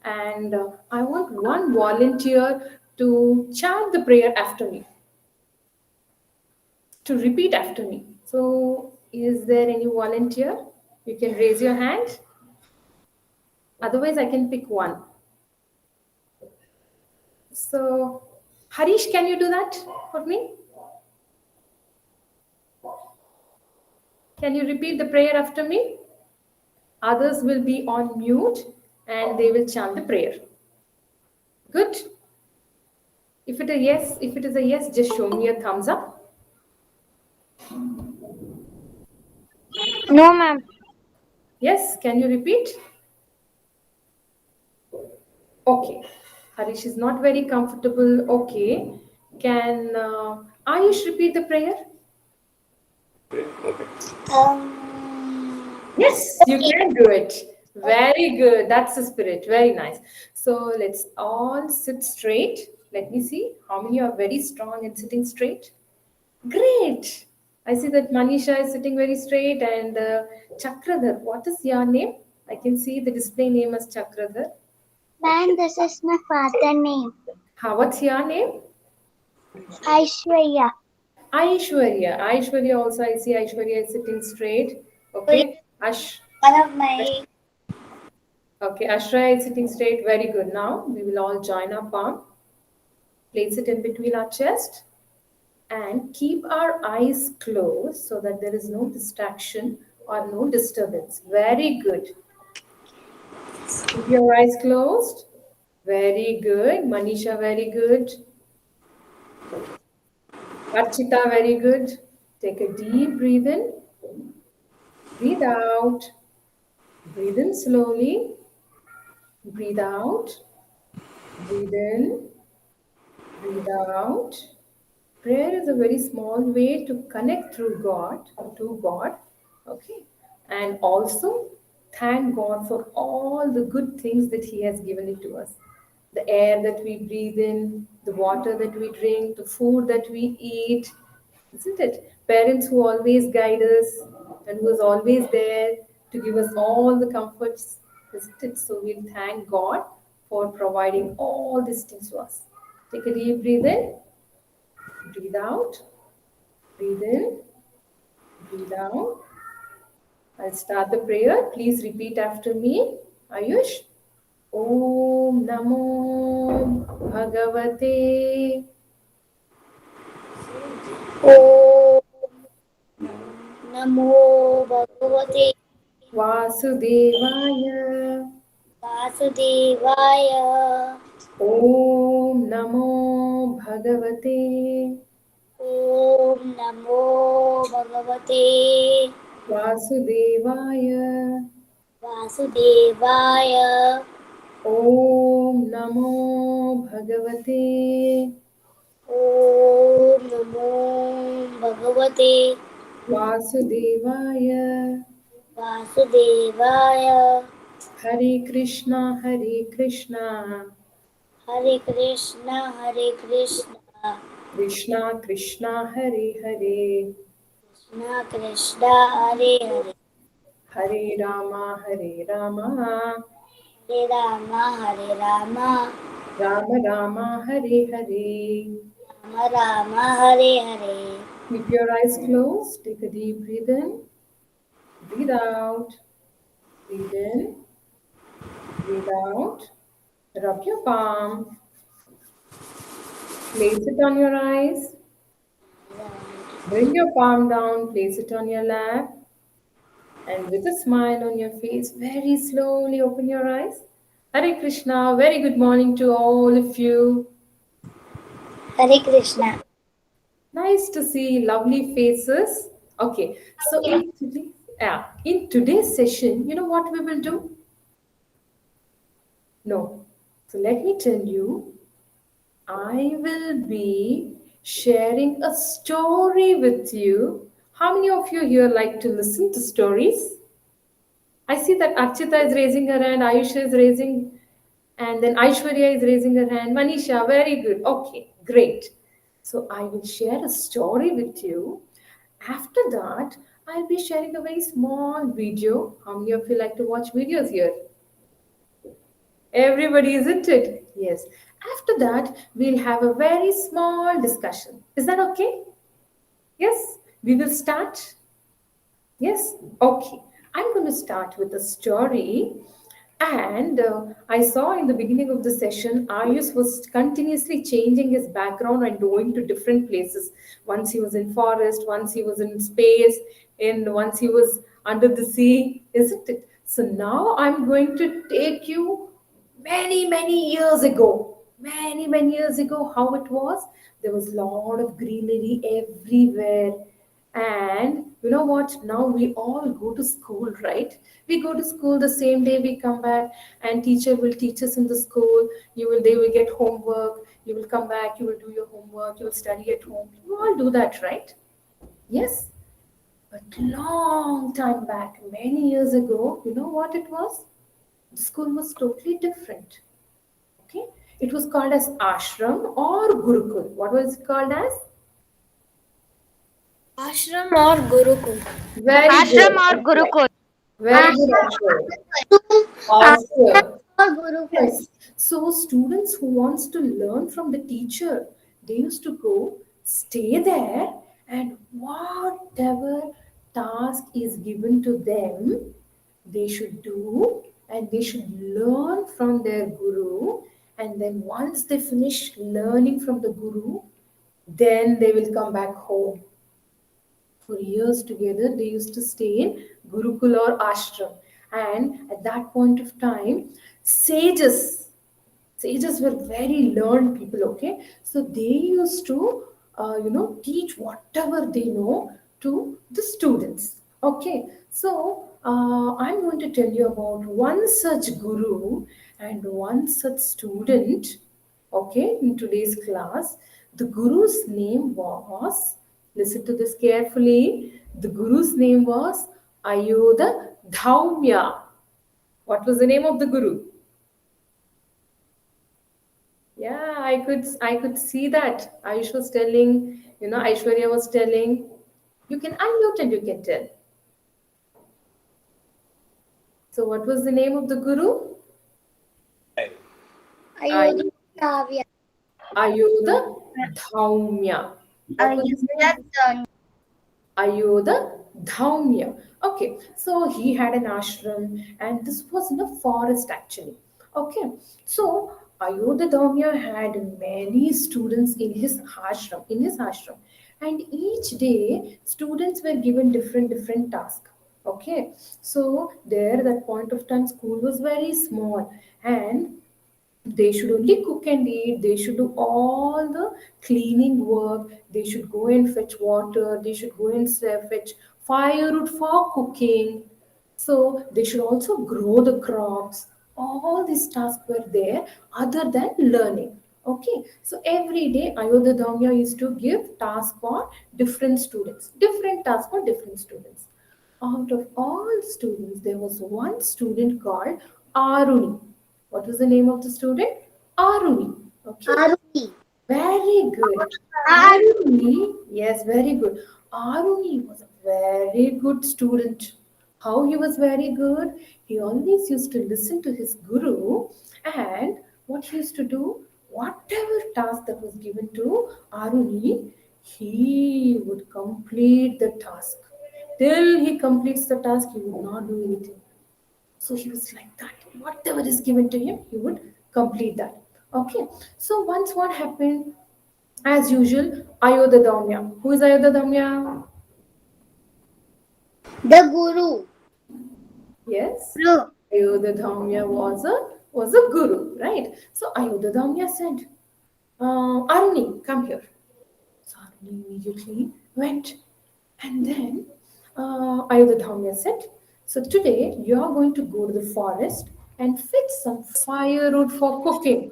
And I want one volunteer to chant the prayer after me, to repeat after me. So, is there any volunteer? You can raise your hand. Otherwise, I can pick one. So, Harish, can you do that for me? Can you repeat the prayer after me? Others will be on mute and they will chant the prayer. Good. If it is a yes, just show me a thumbs up. No, ma'am. Yes, can you repeat? Okay. Harish is not very comfortable. Okay. Can Ayush repeat the prayer? Yes, you Okay. can do it. Very good. That's the spirit. Very nice. So let's all sit straight. Let me see how many are very strong in sitting straight. Great. I see that Manisha is sitting very straight and Chakradhar. What is your name? I can see the display name as Chakradhar. Ma'am, this is my father name. What's your name? Aishwarya. Aishwarya. Aishwarya also, I see Aishwarya is sitting straight. Who is Okay. one of my Okay, Ashra is sitting straight. Very good. Now we will all join our palm. Place it in between our chest and keep our eyes closed so that there is no distraction or no disturbance. Very good. Keep your eyes closed. Very good. Manisha, very good. Archita, very good. Take a deep breathe in. Breathe out. Breathe in slowly. Breathe out. Breathe in. Breathe out. Prayer is a very small way to connect through God to God. Okay. And also thank God for all the good things that He has given it to us. The air that we breathe in, the water that we drink, the food that we eat, isn't it? Parents who always guide us and who is always there to give us all the comforts, isn't it? So we'll thank God for providing all these things to us. Take a deep breathe in, breathe out, breathe in, breathe out. I'll start the prayer. Please repeat after me. Ayush. Om Namo Bhagavate Om Namo Bhagavate Vasudevaya. Vasudevaya. Om Namo Bhagavate Om Namo Bhagavate Vasudevaya. Vasudevaya. Om Namo Bhagavate Om Namo Bhagavate Vasudevaya. Vasudevaya. Hare Krishna, Hare Krishna, Hare Krishna, Hare Krishna, Krishna Krishna, Hare Hare, Krishna Krishna, Hare Hare, Hare Rama, Hare Rama, Hare Rama, Hare Rama, Rama Rama, Hare Hare. Rama Rama, Hare Hare. Keep your eyes closed. Take a deep breath in, breathe out, breathe in, breathe out. Rub your palm, place it on your eyes, bring your palm down, place it on your lap, and with a smile on your face, very slowly open your eyes. Hare Krishna, very good morning to all of you. Hare Krishna. Nice to see lovely faces. Okay, so in today's session, you know what we will do? No. So let me tell you, I will be sharing a story with you. How many of you here like to listen to stories? I see that Archita is raising her hand, Ayush is raising, and then Aishwarya is raising her hand. Manisha, very good. Okay, great. So I will share a story with you. After that, I'll be sharing a very small video. How many of you like to watch videos here? Everybody, isn't it? Yes. After that, we'll have a very small discussion. Is that okay? Yes. We will start. Yes? Okay. I'm going to start with a story. And I saw in the beginning of the session, Ayush was continuously changing his background and going to different places. Once he was in forest, once he was in space, and once he was under the sea, isn't it? So now I'm going to take you many years ago. Many years ago, how it was? There was a lot of greenery everywhere, and you know what? Now we all go to school, right? We go to school the same day we come back, and teacher will teach us in the school. They will get homework. You will come back. You will do your homework. You will study at home. You all do that, right? Yes. But long time back, many years ago, you know what it was? The school was totally different. Okay, it was called as ashram or gurukul. What was it called as? Ashram or Gurukul? Very Ashram good. or Gurukul. Very good, Ashram. Ashram Awesome. or Gurukul? Yes. So students who wants to learn from the teacher, they used to go, stay there, and whatever task is given to them, they should do, and they should learn from their guru. And then once they finish learning from the guru, then they will come back home. For years together, they used to stay in Gurukul or ashram. And at that point of time, sages, sages were very learned people, okay? So they used to, teach whatever they know to the students, okay? So I'm going to tell you about one such guru and one such student, okay, in today's class. The guru's name was, listen to this carefully, the guru's name was Ayodha Dhaumya. What was the name of the guru? Yeah, I could see that. Ayush was telling, Aishwarya was telling. You can unmute and you can tell. So what was the name of the guru? Ayodhya Kavya. Ayodha Dhaumya. What was his name? Ayodha Dhaumya. Okay, so he had an ashram, and this was in a forest actually. Okay, so Ayodha Dhaumya had many students in his ashram, and each day students were given different tasks. Okay, so there, that point of time, school was very small, and they should only cook and eat. They should do all the cleaning work. They should go and fetch water. They should go and fetch firewood for cooking. So they should also grow the crops. All these tasks were there other than learning. Okay, so every day Ayodhya Dhamya used to give tasks for different tasks for different students. Out of all students, there was one student called Aruni. What was the name of the student? Aruni. Okay. Aruni. Very good. Aruni, yes, very good. Aruni was a very good student. How he was very good? He always used to listen to his guru, and what he used to do, whatever task that was given to Aruni, he would complete the task. Till he completes the task, he would not do anything. So he was like that. Whatever is given to him, he would complete that. Okay. So once what happened, as usual, Ayodhya Dhamya. Who is Ayodhya Dhamya? The Guru. Yes. Guru. Ayodhya Dhamya was a guru, right? So Ayodhya Dhamya said, Aruni, come here. So Aruni immediately went, and then Ayodhya Dhamya said, so today you are going to go to the forest and fetch some firewood for cooking.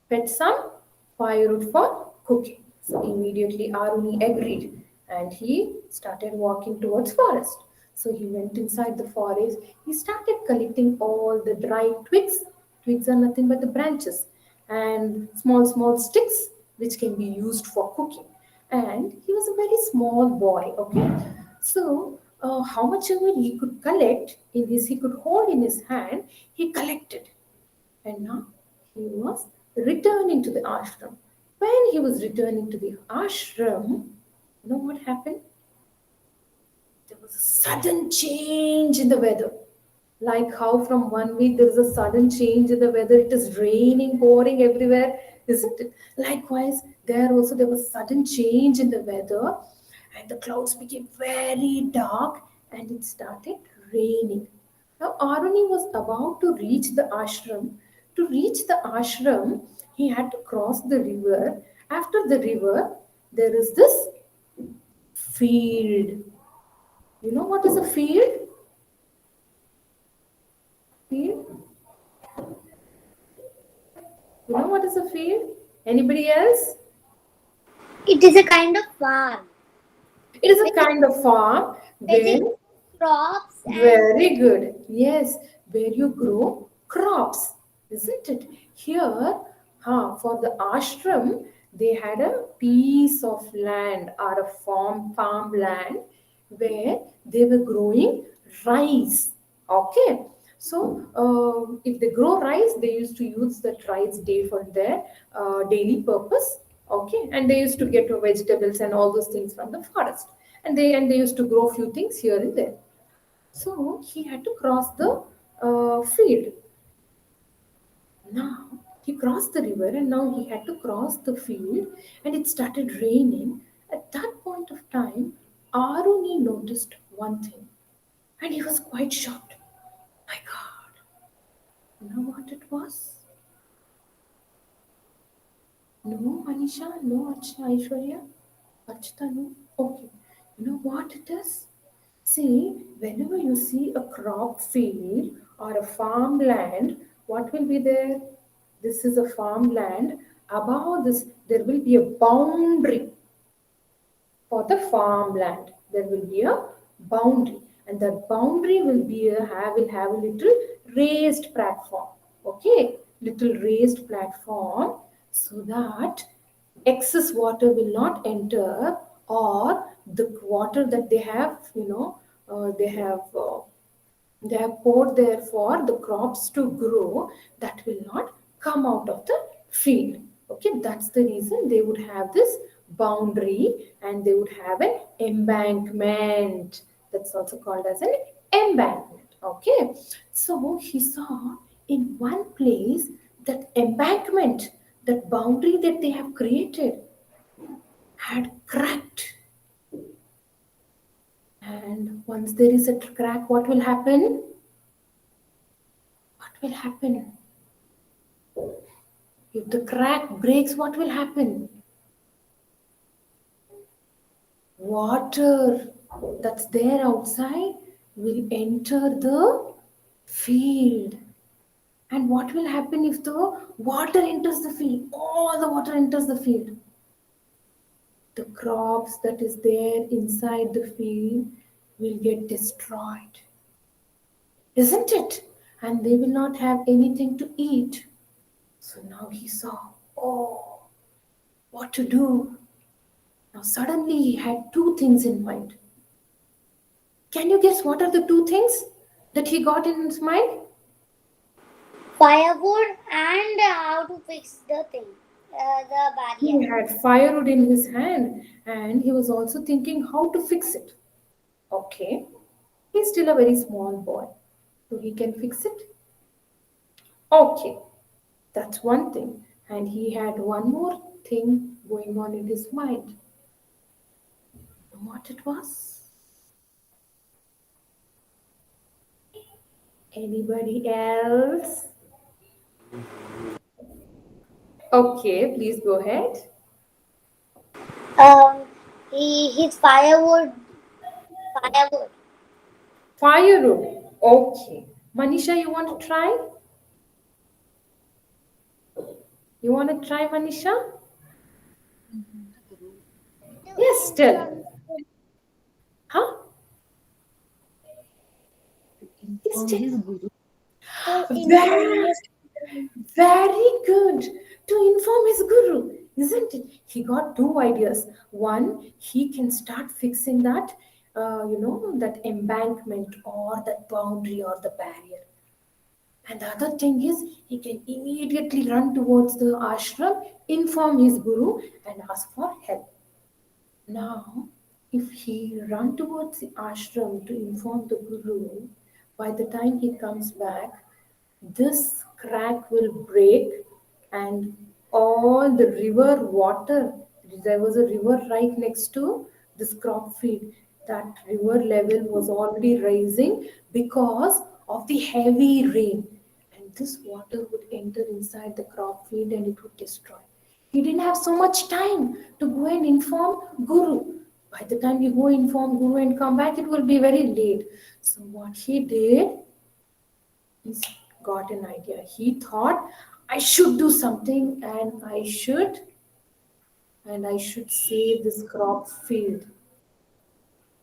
Fetch some firewood for cooking. So immediately Aruni agreed, and he started walking towards forest. So he went inside the forest. He started collecting all the dry twigs. Twigs are nothing but the branches and small sticks which can be used for cooking. And he was a very small boy. Okay, so how much ever he could collect in his, he could hold in his hand, he collected. and now he was returning to the ashram. When he was returning to the ashram, you know what happened? There was a sudden change in the weather. Like how from one week there is a sudden change in the weather, it is raining, pouring everywhere, isn't it? Likewise, there also there was sudden change in the weather, and the clouds became very dark and it started raining. Now Aruni was about to reach the ashram. To reach the ashram, he had to cross the river. After the river, there is this field. You know what is a field? Field? You know what is a field? Anybody else? It is a kind of farm It is where a kind of farm they where, grow crops and very good, yes, where you grow crops, isn't it? Here, for the ashram, they had a piece of land or a farmland where they were growing rice. Okay, so if they grow rice, they used to use that rice day for their daily purpose. Okay, and they used to get vegetables and all those things from the forest, and they used to grow few things here and there. So he had to cross the field. Now he crossed the river and now he had to cross the field, and it started raining. At that point of time, Aruni noticed one thing and he was quite shocked. My God, you know what it was? No, Manisha, no, Aishwarya, Archita, no. Okay, you know what it is? See, whenever you see a crop field or a farmland, what will be there? This is a farmland. Above this, there will be a boundary for the farmland. There will be a boundary, and that boundary will have a little raised platform. Okay, little raised platform, so that excess water will not enter, or the water that they have, they have poured there for the crops to grow, that will not come out of the field. Okay, that's the reason they would have this boundary, and they would have an embankment. That's also called as an embankment. Okay, so he saw in one place that embankment, that boundary that they have created, had cracked. And once there is a crack, what will happen? What will happen? If the crack breaks, what will happen? Water that's there outside will enter the field. And what will happen if the water enters the field? All the water enters the field. The crops that is there inside the field will get destroyed, isn't it? And they will not have anything to eat. So now he saw, oh, what to do? Now suddenly he had two things in mind. Can you guess what are the two things that he got in his mind? firewood and how to fix the thing, the barrier. He had firewood in his hand and he was also thinking how to fix it. Okay, he's still a very small boy, so he can fix it. Okay, that's one thing. And he had one more thing going on in his mind. You know what it was? Anybody else? Okay, please go ahead. His firewood. Firewood. Okay. Manisha, you want to try? You want to try, Manisha? Yes, still. Huh? Still. To inform Very, his very good. To inform his guru, isn't it? He got two ideas. One, he can start fixing that, that embankment or that boundary or the barrier. And the other thing is, he can immediately run towards the ashram, inform his guru, and ask for help. Now, if he run towards the ashram to inform the guru, by the time he comes back, this crack will break and all the river water, there was a river right next to this crop field. That river level was already rising because of the heavy rain, and this water would enter inside the crop field and it would destroy. He didn't have so much time to go and inform Guru. By the time you go inform Guru and come back, it will be very late. So what he did, he's got an idea. He thought, I should do something and I should save this crop field.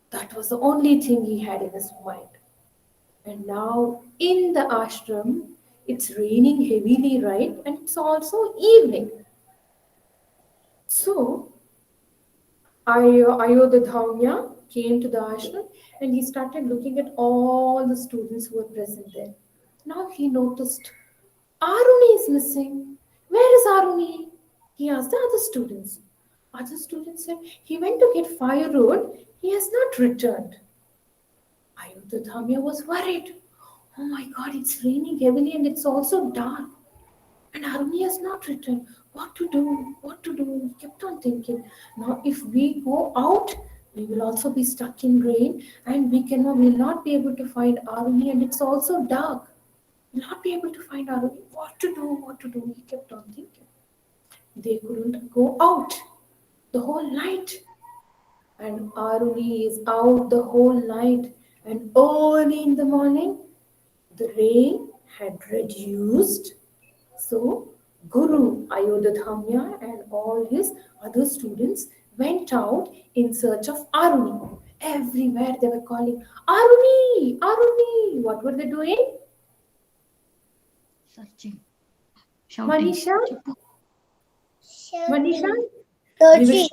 That was the only thing he had in his mind. And now in the ashram, it's raining heavily, right? And it's also evening. So Ayodhya came to the ashram and he started looking at all the students who were present there. Now he noticed Aruni is missing. Where is Aruni? He asked the other students. Other students said he went to get firewood. He has not returned. Ayodhya was worried. Oh my God, it's raining heavily and it's also dark. And Aruni has not returned. What to do? What to do? He kept on thinking. Now, if we go out, we will also be stuck in rain, and will not be able to find Aruni, and it's also dark. We'll not be able to find Aruni. What to do? What to do? He kept on thinking. They couldn't go out the whole night, and Aruni is out the whole night. And early in the morning, the rain had reduced. So Guru Ayodhya and all his other students went out in search of Aruni. Everywhere they were calling, Aruni, Aruni. What were they doing? Searching. Shouting. Manisha? Manisha? Shouting.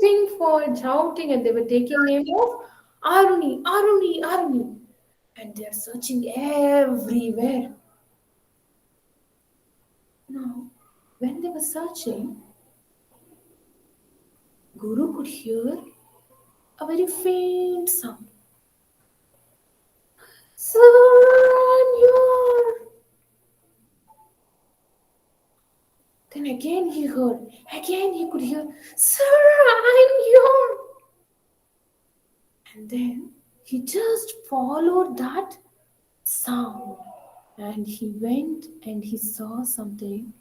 They were shouting and they were taking name of Aruni, Aruni, Aruni. And they are searching everywhere. Now, when they were searching, Guru could hear a very faint sound. Sir, I'm here. Then again he could hear, Sir, I'm here. And then he just followed that sound and he went and he saw something.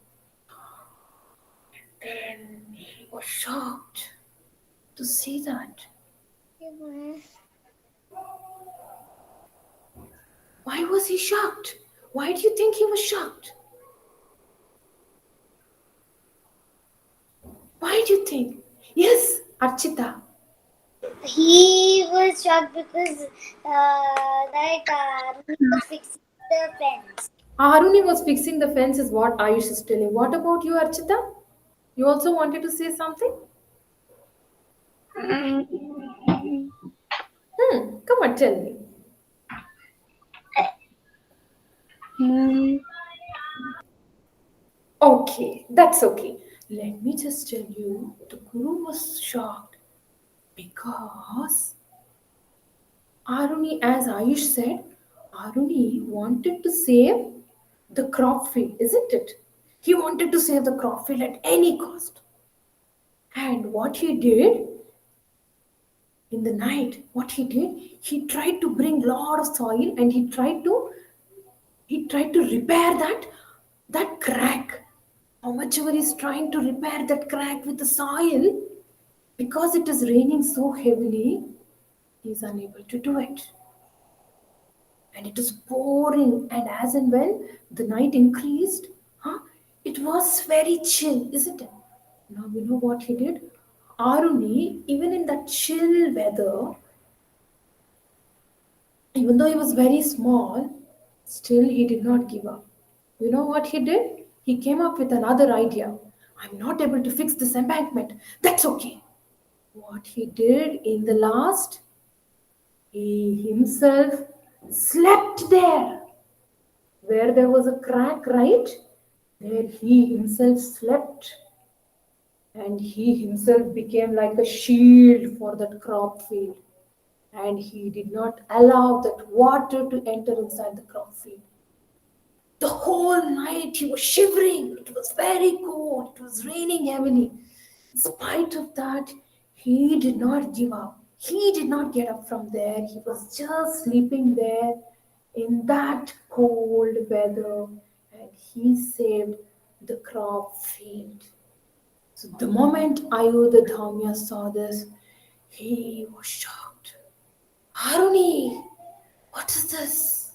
And then he was shocked to see that. Why was he shocked? Why do you think he was shocked? Why do you think? Yes, Archita. He was shocked because Aruni was fixing the fence. Aruni was fixing the fence is what Ayush is telling. What about you, Archita? You also wanted to say something? Come on, tell me. Okay, that's okay. Let me just tell you, the Guru was shocked because Aruni, as Ayush said, Aruni wanted to save the crop field, isn't it? He wanted to save the crop field at any cost. And what he did in the night, he tried to bring lot of soil and he tried to repair that crack. How much ever he's trying to repair that crack with the soil, because it is raining so heavily, he is unable to do it. And it is pouring, and as and when the night increased, it was very chill, isn't it? Now you know what he did? Aruni, even in that chill weather, even though he was very small, still he did not give up. You know what he did? He came up with another idea. I'm not able to fix this embankment. That's okay. What he did in the last, he himself slept there. where there was a crack, right? There he himself slept, and he himself became like a shield for that crop field. And he did not allow that water to enter inside the crop field. The whole night he was shivering. It was very cold. It was raining heavily. In spite of that, he did not give up. He did not get up from there. He was just sleeping there in that cold weather, and he saved the crop field. So the moment Ayodhya saw this, he was shocked. Haruni, what is this?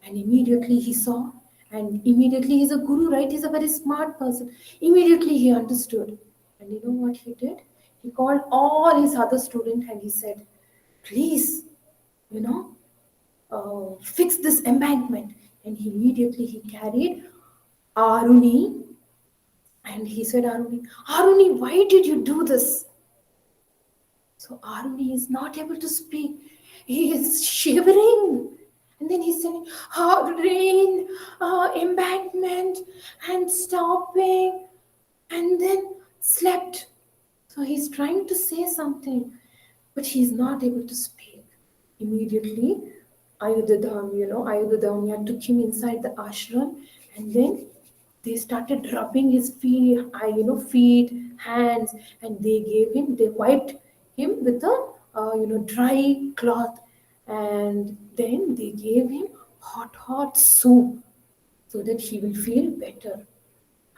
And immediately he saw, and immediately he's a guru, right? He's a very smart person. Immediately he understood. And you know what he did? He called all his other students and he said, please, you know, fix this embankment. And he carried Aruni and he said, Aruni, why did you do this? So Aruni is not able to speak. He is shivering. And then he's saying, rain, embankment, and stopping, and then slept. So he's trying to say something, but he's not able to speak. Immediately, Ayodhya took him inside the ashram, and then they started rubbing his feet, hands, and they wiped him with a, dry cloth, and then they gave him hot soup so that he will feel better.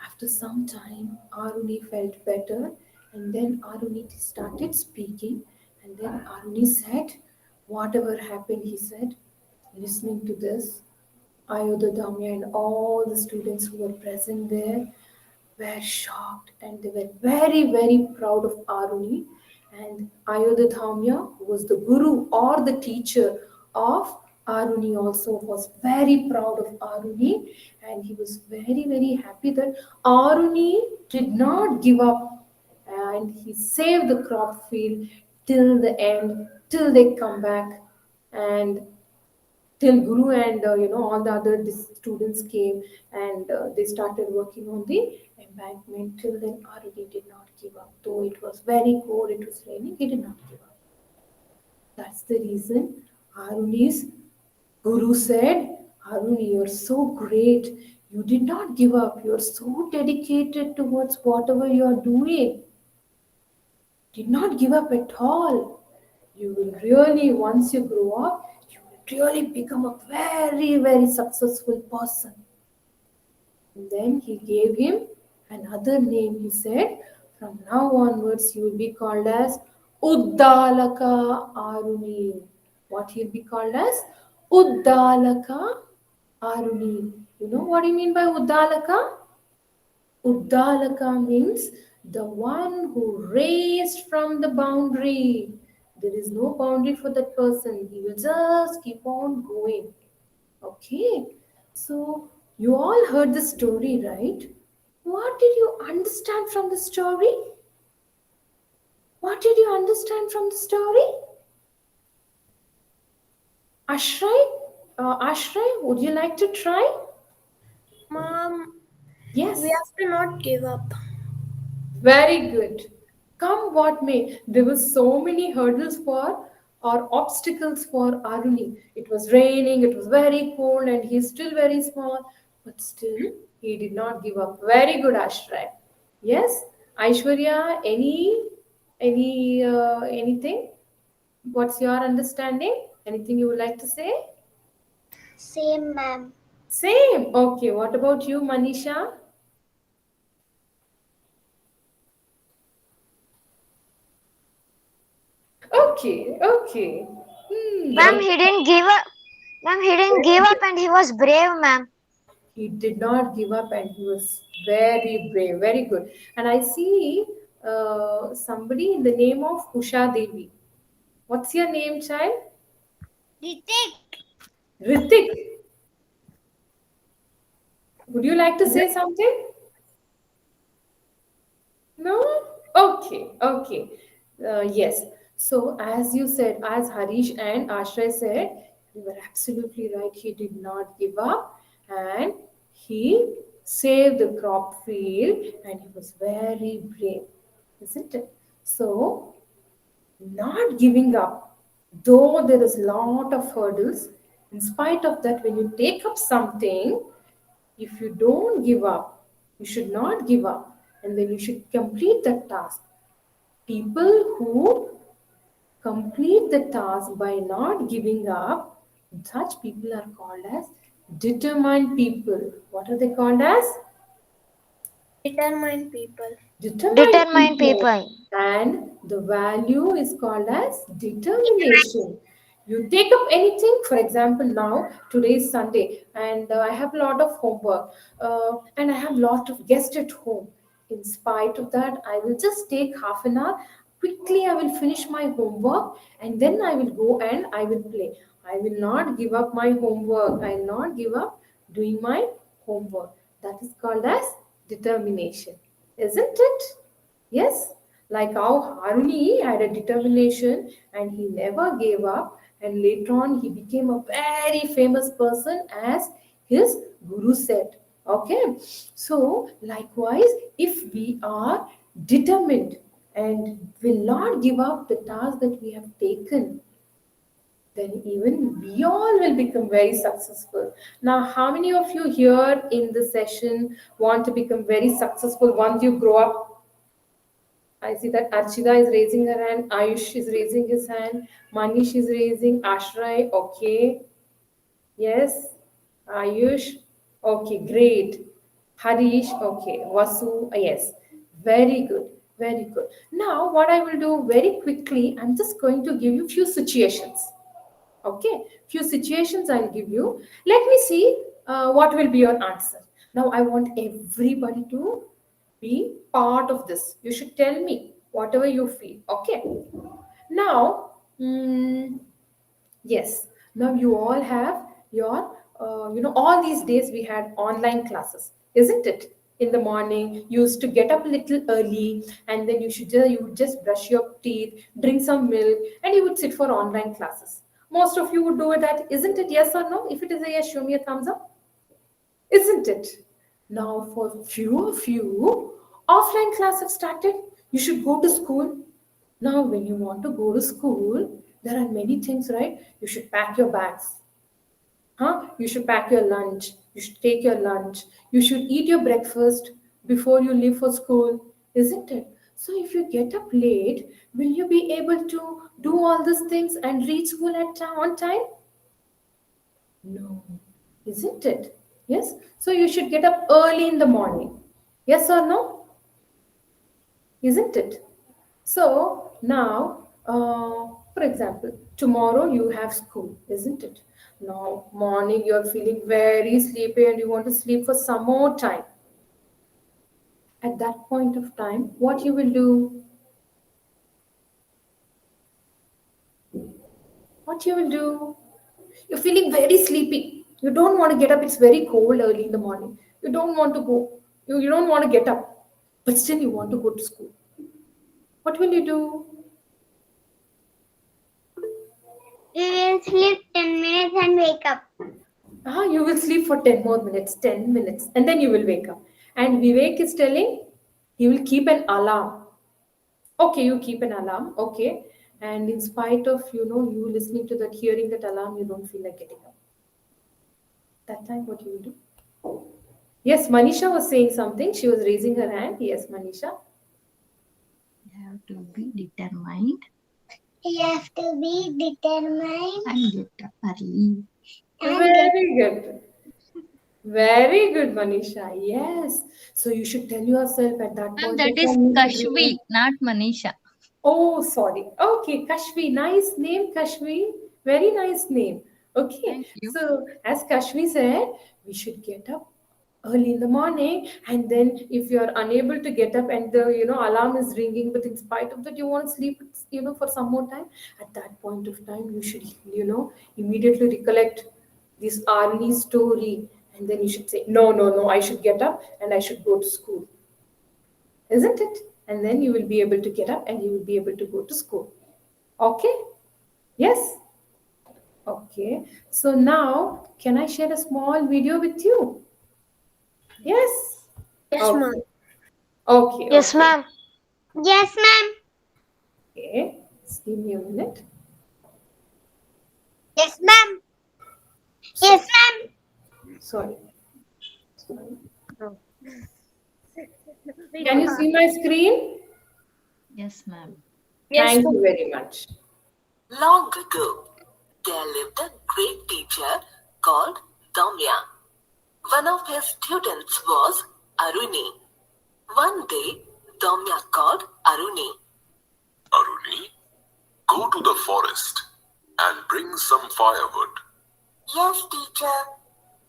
After some time, Aruni felt better, and then Aruni started speaking. And then Aruni said, whatever happened, he said, listening to this, Ayodhya and all the students who were present there were shocked, and they were very, very proud of Aruni. And Ayodhya, who was the guru or the teacher of Aruni, also was very proud of Aruni, and he was very, very happy that Aruni did not give up, and he saved the crop field till the end, till they come back. And till Guru and all the other students came, and they started working on the embankment. Till then, Aruni did not give up. Though it was very cold, it was raining, he did not give up. That's the reason Aruni's Guru said, Aruni, you're so great. You did not give up. You're so dedicated towards whatever you're doing. Did not give up at all. You will really, once you grow up, you will really become a very, very successful person. And then he gave him another name. He said, from now onwards, you will be called as Uddalaka Aruni. What he'll be called as? Uddalaka Aruni. You know what I mean by Uddalaka? Uddalaka means the one who raised from the boundary. There is no boundary for that person. He will just keep on going. Okay. So you all heard the story, right? What did you understand from the story? What did you understand from the story? Ashray, would you like to try? Mom, Yes. we have to not give up. Very good. Come what may, there were so many hurdles for or obstacles for Aruni. It was raining, it was very cold, and he's still very small, but still he did not give up. Very good, Ashray. Yes, Aishwarya, anything? What's your understanding? Anything you would like to say? Same, ma'am. Same. Okay. What about you, Manisha? Okay. Okay. Ma'am, he didn't give up. Ma'am, he didn't give up and he was brave, ma'am. He did not give up, and he was very brave. Very good. And I see somebody in the name of Usha Devi. What's your name, child? Ritik. Ritik. Would you like to say something? No? Okay, okay. Yes. So, as you said, as Harish and Ashray said, You were absolutely right. He did not give up and he saved the crop field and he was very brave, isn't it? So, not giving up, though there is lot of hurdles, in spite of that, when you take up something, if you don't give up, you should not give up and then you should complete that task. People who complete the task by not giving up, such people are called as determined people. What are they called as? Determined people. Determined Determined people. people. And the value is called as determination. You take up anything, for example, now today is Sunday, and I have a lot of homework, and I have a lot of guests at home. In spite of that, I will just take half an hour. Quickly, I will finish my homework, and then I will go and I will play. I will not give up my homework. I will not give up doing my homework. That is called as determination, isn't it? Yes, like how Haruni had a determination and he never gave up, and later on he became a very famous person as his guru said. Okay, so likewise, if we are determined and will not give up the task that we have taken, then even we all will become very successful. Now, how many of you here in the session want to become very successful once you grow up? I see that Archita is raising her hand, Ayush is raising his hand, Manish is raising, Ashray, okay. Yes, Ayush, okay, great. Harish, okay. Vasu, yes. Very good, very good. Now, what I will do very quickly, I'm just going to give you few situations. Okay, few situations I'll give you. Let me see what will be your answer. Now, I want everybody to be part of this. You should tell me whatever you feel. Okay. Now, yes. Now you all have your, all these days we had online classes, isn't it? In the morning, you used to get up a little early, and then you would just brush your teeth, drink some milk, and you would sit for online classes. Most of you would do that, isn't it? Yes or no? If it is a yes, show me a thumbs up. Isn't it? Now, for few of you, offline class have started. You should go to school. Now, when you want to go to school, there are many things, right? You should pack your bags. Huh? You should pack your lunch. You should take your lunch. You should eat your breakfast before you leave for school, isn't it? So, if you get up late, will you be able to do all these things and reach school on time? No, isn't it? Yes. So you should get up early in the morning. Yes or no? Isn't it? So now, for example, tomorrow you have school, isn't it? Now, morning you are feeling very sleepy and you want to sleep for some more time. At that point of time, what you will do? What you will do? You're feeling very sleepy. You don't want to get up. It's very cold early in the morning. You don't want to go. You don't want to get up. But still you want to go to school. What will you do? We will sleep 10 minutes and wake up. You will sleep for 10 more minutes, 10 minutes, and then you will wake up. And Vivek is telling he will keep an alarm. Okay, you keep an alarm. Okay. And in spite of, you listening to that, hearing that alarm, you don't feel like getting up. That time, what you will do? Yes, Manisha was saying something. She was raising her hand. Yes, Manisha. You have to be determined You have to be determined and get up early. and Very good. Very good, Manisha. Yes. So you should tell yourself at that Ma'am, point that of is time you should Kashvi, remember. not Manisha. Oh, sorry. Okay, Kashvi. Nice name, Kashvi. Very nice name. Okay. Thank you. So as Kashvi said, we should get up early in the morning, and then if you are unable to get up and the alarm is ringing, but in spite of that you want to sleep for some more time, at that point of time you should immediately recollect this Arni story, and then you should say, no, no, no, I should get up and I should go to school, isn't it? And then you will be able to get up and you will be able to go to school. Okay. Yes. Okay. So now, can I share a small video with you? Yes. Yes, ma'am. Okay. Okay. Yes, Okay. ma'am. Yes, ma'am. Okay. Just give me a minute. Yes, ma'am. So, Yes, ma'am. sorry. Can you see my screen? Yes, ma'am. Yes, Thank you ma'am. very much. Long ago, there lived a great teacher called Damya. One of his students was Aruni. One day, Damya called Aruni. Aruni, go to the forest and bring some firewood. Yes, teacher.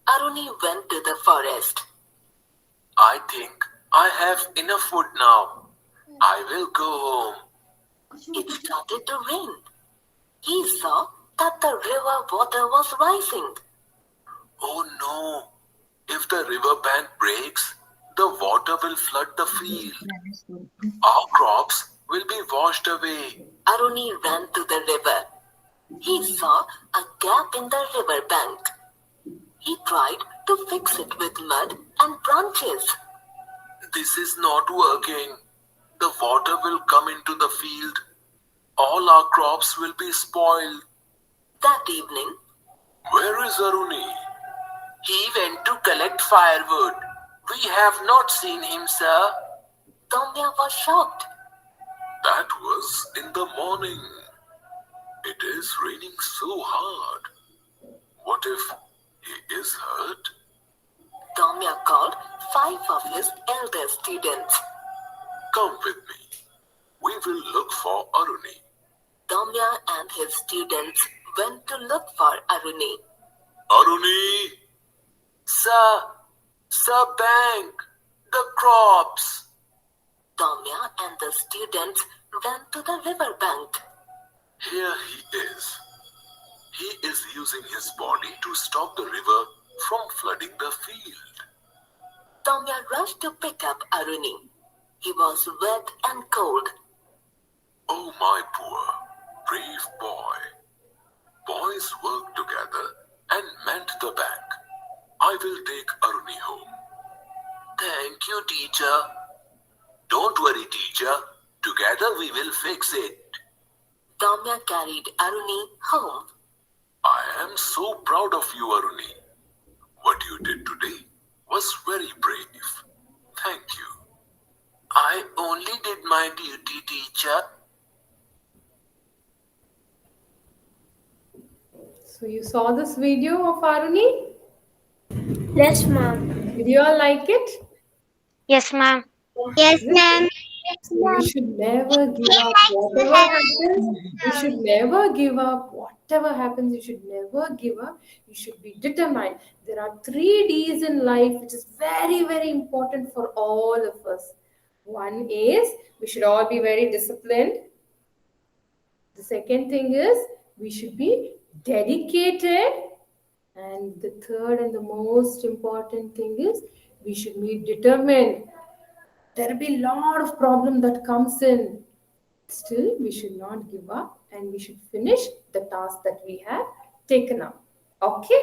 Aruni went to the forest. I think I have enough wood now. I will go home. It started to rain. He saw that the river water was rising. Oh no! If the river bank breaks, the water will flood the field. Our crops will be washed away. Aruni ran to the river. He saw a gap in the river bank. He tried to fix it with mud and branches. This is not working. The water will come into the field. All our crops will be spoiled. That evening, where is Aruni? He went to collect firewood. We have not seen him, sir. Damya was shocked. That was in the morning. It is raining so hard. What if he is hurt? Damya called 5 of his elder students. Come with me. We will look for Aruni. Damya and his students went to look for Aruni. Aruni! Sir! Sir Bank! The crops! Damya and the students ran to the river bank. Here he is. He is using his body to stop the river from flooding the field. Damya rushed to pick up Aruni. He was wet and cold. Oh, my poor, brave boy. Boys work together and mend the bank. I will take Aruni home. Thank you, teacher. Don't worry, teacher. Together we will fix it. Damya carried Aruni home. I am so proud of you, Aruni. What you did today was very brave. Thank you. I only did my duty, teacher. So you saw this video of Aruni? Yes, ma'am. Did you all like it? Yes, ma'am. Yes, ma'am. So you should never give up. Whatever happens, you should never give up. Whatever happens, you should never give up. You should be determined. There are 3 Ds in life which is very, very important for all of us. One is we should all be very disciplined. The second thing is we should be dedicated. And the third and the most important thing is we should be determined. There will be a lot of problem that comes in. Still, we should not give up and we should finish the task that we have taken up. Okay?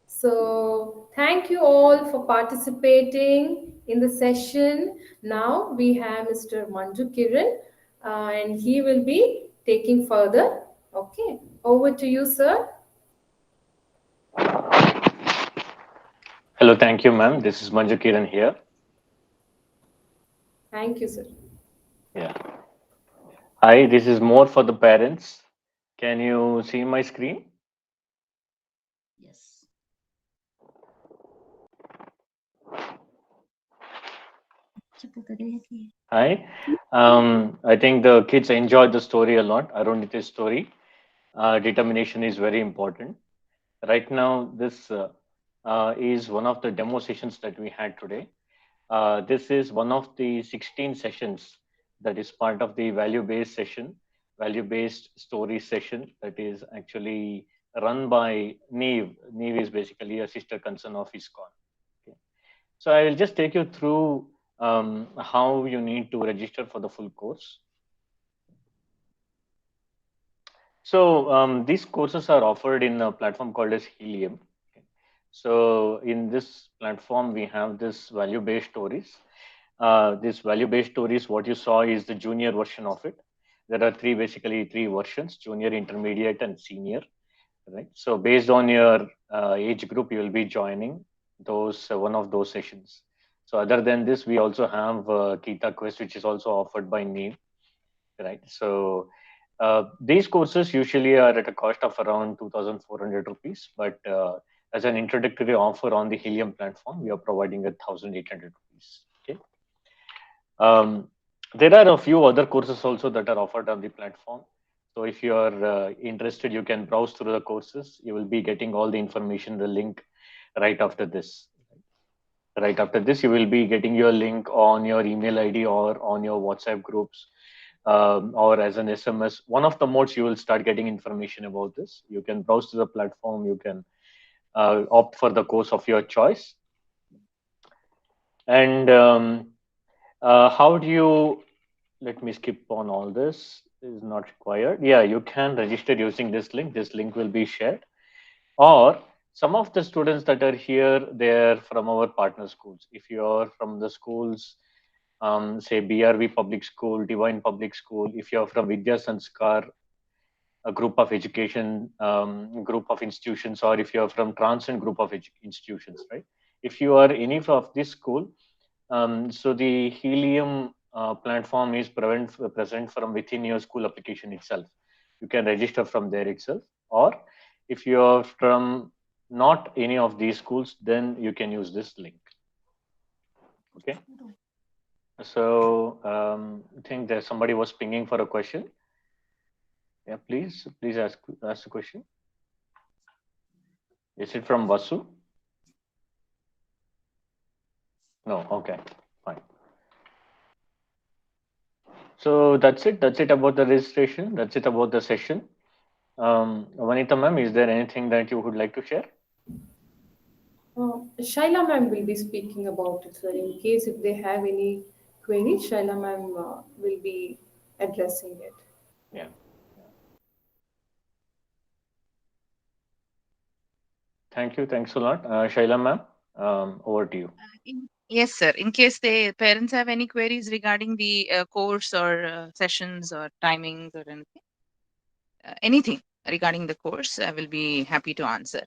So, thank you all for participating in the session. Now we have Mr. Manju Kiran and he will be taking further. Okay, over to you, sir. Hello, thank you, ma'am. This is Manju Kiran here. Thank you, sir. Yeah. Hi, this is more for the parents. Can you see my screen? Yes. Hi. I think the kids enjoyed the story a lot. Arundhati's story. Determination is very important. Right now, this is one of the demo sessions that we had today. This is one of the 16 sessions that is part of the value-based session, value-based story session that is actually run by NIVE. NIVE is basically a sister concern of ISKCON. Okay. So I will just take you through how you need to register for the full course. So these courses are offered in a platform called as Helium. Okay. So in this platform, we have this value-based stories. This value-based stories, what you saw is the junior version of it. There are basically three versions: junior, intermediate, and senior. Right. So based on your age group, you will be joining those one of those sessions. So other than this, we also have Kita Quest, which is also offered by NIVE. Right. So these courses usually are at a cost of around 2,400 rupees, but as an introductory offer on the Helium platform, we are providing 1,800 rupees. Okay. Um, there are a few other courses also that are offered on the platform. So if you are interested, you can browse through the courses. You will be getting all the information, the link right after this. Right after this, you will be getting your link on your email ID or on your WhatsApp groups, or as an SMS. One of the modes you will start getting information about this. You can browse to the platform. You can opt for the course of your choice. And how do you? Let me skip on all this. Is not required. Yeah, you can register using this link. This link will be shared. Or some of the students that are here, they're from our partner schools. If you're from the schools, say BRV Public School, Divine Public School, if you're from Vidya Sanskar, a group of education, group of institutions, or if you're from Transcend group of institutions, right? If you are any of this school, so the Helium platform is present from within your school application itself. You can register from there itself. Or if you are from not any of these schools, then you can use this link. Okay. So I think there's somebody was pinging for a question. Yeah, please ask the question. Is it from Vasu? No. Okay. Fine. So that's it. That's it about the registration. That's it about the session. Vanita ma'am, is there anything that you would like to share? Shaila ma'am will be speaking about it, sir. In case if they have any queries, Shaila ma'am will be addressing it. Yeah. Thank you. Thanks a lot. Shaila ma'am, over to you. Yes, sir. In case the parents have any queries regarding the course or sessions or timings or anything regarding the course, I will be happy to answer.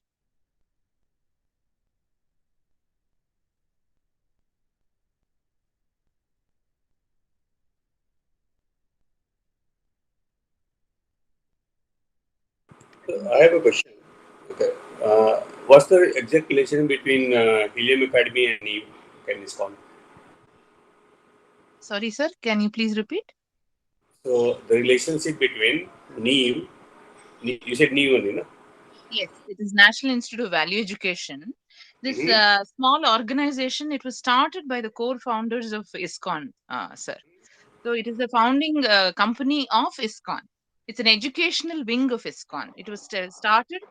I have a question. Okay. What's the exact relation between Helium Academy and NIVE? Can ISKCON? Sorry, sir. Can you please repeat? So the relationship between NIVE, you said NIVE only, no? Yes, it is National Institute of Value Education. This small organization, it was started by the core founders of ISKCON, sir. So it is the founding company of ISKCON. It's an educational wing of ISKCON. It was started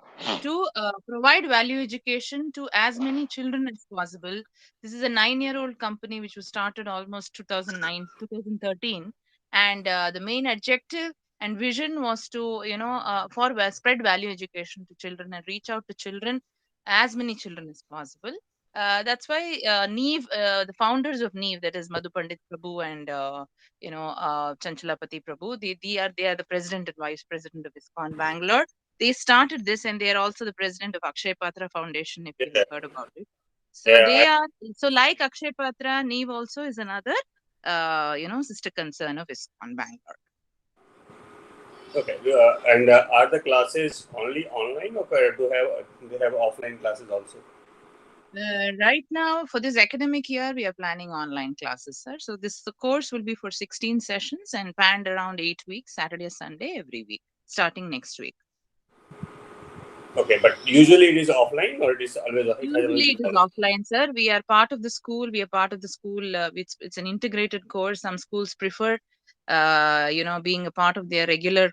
to provide value education to as many children as possible. This is a 9-year-old company which was started almost 2009, 2013. And the main objective and vision was to, spread value education to children and reach out to children, as many children as possible. That's why NIVE, the founders of NIVE, that is Madhu Pandit Prabhu and Chanchalapati Prabhu. They are the president and vice president of ISKCON Bangalore. They started this, and they are also the president of Akshay Patra Foundation, if you have heard about it. So they are like Akshay Patra, NIVE also is another sister concern of ISKCON Bangalore. Okay. And are the classes only online, or do they have offline classes also? Right now, for this academic year, we are planning online classes, sir. So the course will be for 16 sessions and panned around 8 weeks, Saturday, Sunday, every week, starting next week. Okay, but usually it is offline, or it is always? Usually it is offline, sir. We are part of the school. It's an integrated course. Some schools prefer, being a part of their regular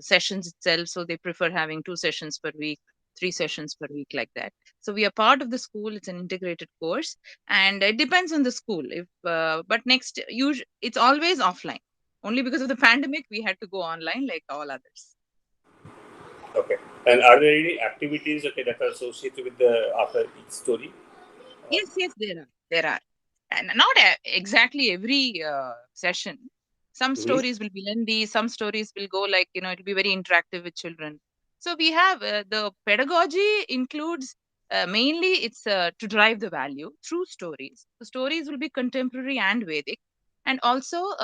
sessions itself. So they prefer having 2 sessions per week, 3 sessions per week, like that. So we are part of the school. It's an integrated course, and it depends on the school. But it's always offline. Only because of the pandemic, we had to go online like all others. Okay. And are there any activities that are associated with the after each story? Yes, there are, and not exactly every session. Some stories will be lengthy. Some stories will go like it'll be very interactive with children. So we have the pedagogy includes mainly it's to drive the value through stories. The stories will be contemporary and Vedic, and also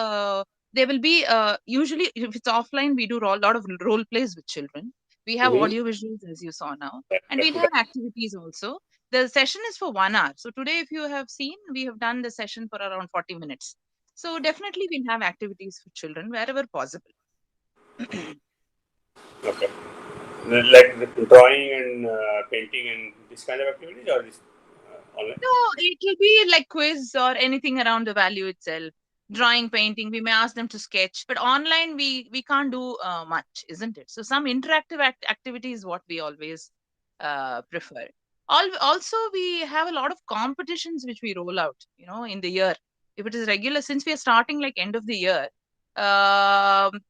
there will be usually if it's offline we do a lot of role plays with children. We have audio visuals as you saw now, and we'll have activities also. The session is for 1 hour. So today, if you have seen, we have done the session for around 40 minutes. So definitely we'll have activities for children wherever possible. Okay. Like the drawing and painting and this kind of activities, or this online? No, it will be like quiz or anything around the value itself. Drawing, painting, we may ask them to sketch, but online we can't do much, isn't it? So some interactive activity is what we always prefer. Also, we have a lot of competitions which we roll out, in the year. If it is regular, since we are starting like end of the year,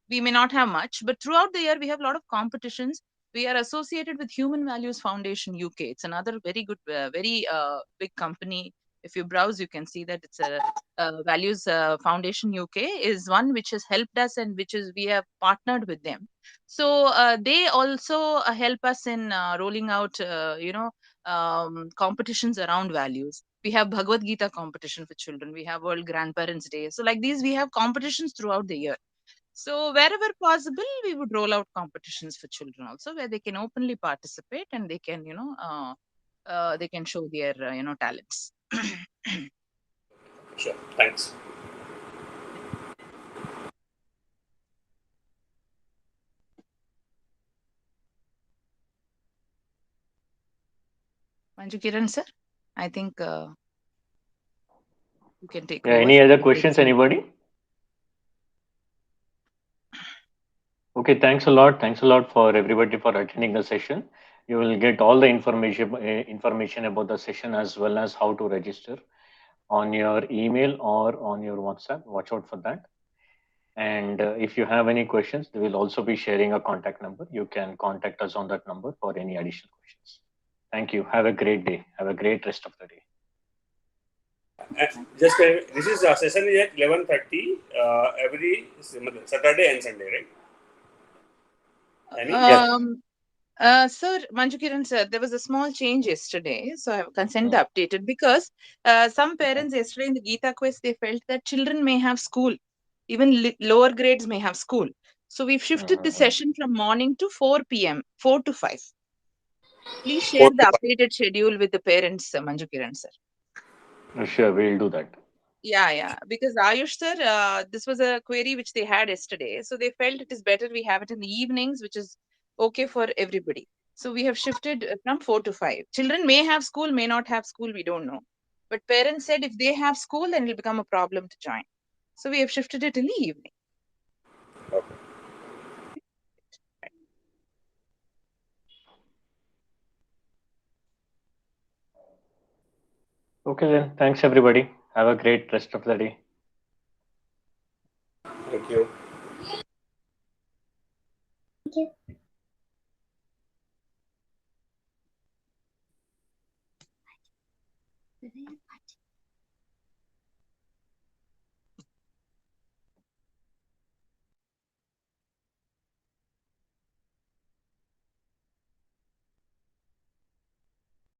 we may not have much, but throughout the year we have a lot of competitions. We are associated with Human Values Foundation UK. It's another very good, very big company. If you browse, you can see that it's a Values Foundation UK is one which has helped us and which is we have partnered with them. So they also help us in rolling out, competitions around values. We have Bhagavad Gita competition for children. We have World Grandparents Day. So like these, we have competitions throughout the year. So wherever possible, we would roll out competitions for children also, where they can openly participate and they can, they can show their, talents. Sure. Thanks. Manju Kiran sir, I think you can take Yeah, over. any other questions, anybody? Okay, thanks a lot. Thanks a lot for everybody for attending the session. You will get all the information about the session as well as how to register on your email or on your WhatsApp. Watch out for that. And if you have any questions, we will also be sharing a contact number. You can contact us on that number for any additional questions. Thank you. Have a great day. Have a great rest of the day. Just this is session is at 11:30 every Saturday and Sunday, right? Sir, Manju Kiran sir, there was a small change yesterday, so I have consent updated because some parents yesterday in the Gita quiz they felt that children may have school, even lower grades may have school. So we've shifted the session from morning to 4 p.m., 4 to 5. Please share the updated schedule with the parents, Manju Kiran sir. Sure, we'll do that. Yeah, because Ayush sir, this was a query which they had yesterday. So they felt it is better we have it in the evenings, which is okay for everybody. So we have shifted from 4 to 5. Children may have school, may not have school, we don't know. But parents said if they have school, then it will become a problem to join. So we have shifted it in the evening. Okay. Okay then. Thanks everybody. Have a great rest of the day. Thank you. Thank you.